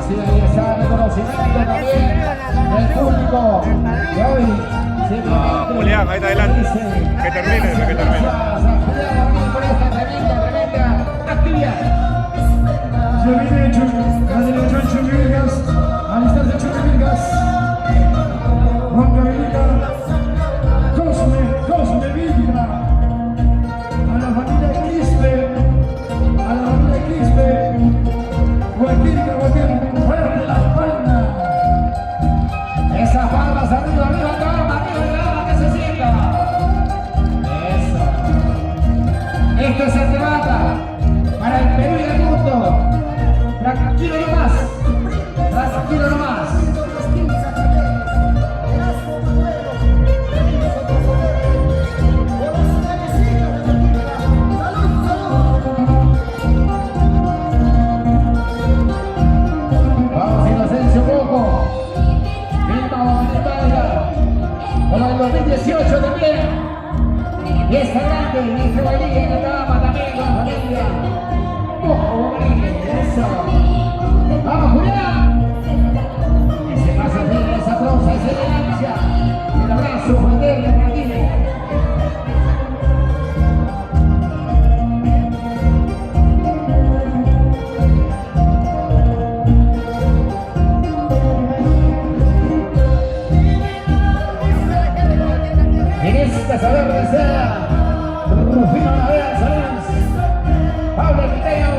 Sí, ahí está el reconocimiento también del público de hoy. Julián, ahí está adelante. Que termine, que termine. Gracias, por esta tremenda actividad. Sevgili Can Çömürgaz, Alistar Çömürgaz, Hongarita, Cosme Vidra, a la familia Quispe, cualquier, fuerte la palma. Esas palmas arriba, que se sienta. Eso. Esto es arte banda para el Perú y el mundo. Tranquilo nomás. Tranquilo nomás. Vamos, Inocencio Coco. Vilma Italia. Como el 2018 también. Y esta grande, y este bailín en la cama también con la familia. Ojo, eso. Vamos, Julián. Ese paso firme, esa prosa, esa elegancia. El abrazo fraterno, Martínez. En esta saber de sea Rufino Navea Sáenz, Pablo Quintero,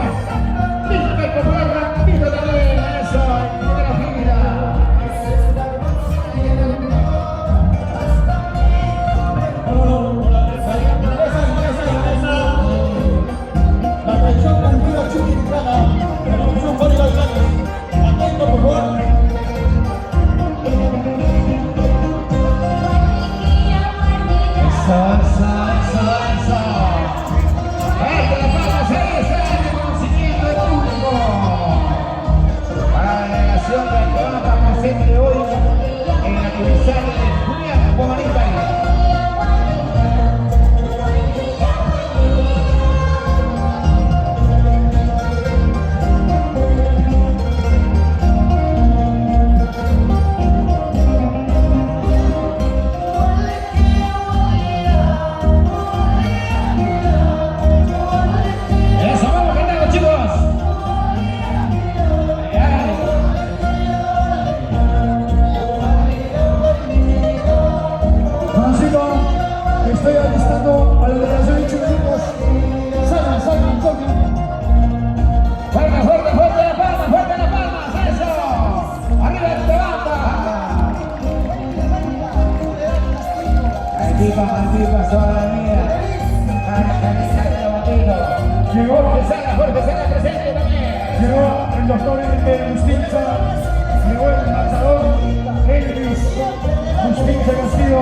Víctor Popular Ramiro también, eso, en primera fila. La traición contigo Chuquicana, la producción Fábrica de Blanco. Atento, por favor. Eso. Este la palma, se está el reconocimiento del público. Para la delegación que acaba presente hoy en el aniversario de Julián Pomarita. Eso, vamos cantando, chicos. Francisco, estoy alistando a la delegación de Chumilcas. Salgan, toquen. Fuerte las palmas, eso. Arriba de banda. Antipas, toda la mía. Llegó Jorge Sala presente también. el doctor Justinza, llegó el lanzador Elvis Justinza Castillo.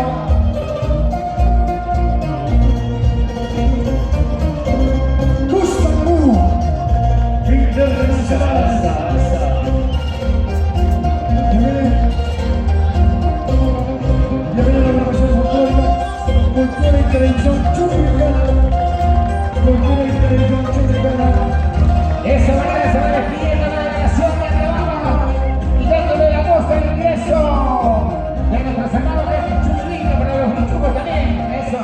Gustav Internacional. Ya viene la grabación folclórica, cultura y televisión churricana. Cultura y televisión churricana. Esa manera se va despidiendo la delegación de Atlabama y dándole la voz al ingreso de nuestro sagrado de Chumilino para los bichucos también. Eso.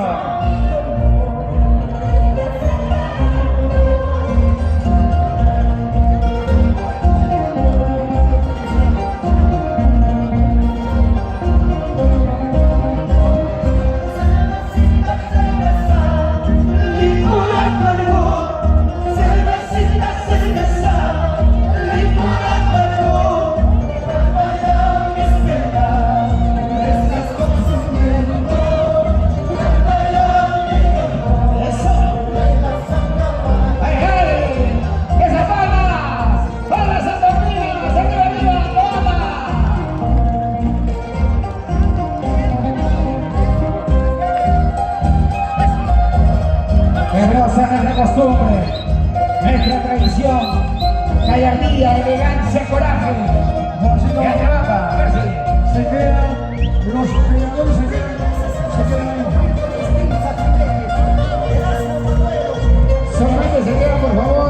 Costumbre, nuestra tradición, gallardía, elegancia, coraje. Juancito, Ya trabaja, a ver si. se quedan, los peleadores se quedan ahí. Solamente se quedan, por favor.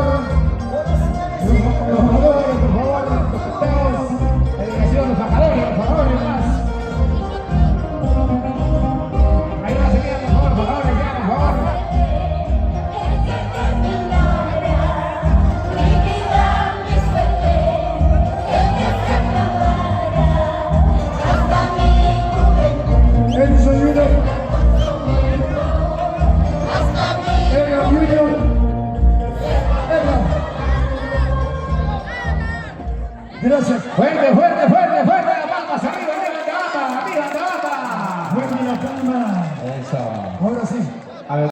Los jugadores, por favor, los costados. Gracias. Fuerte, fuerte, fuerte.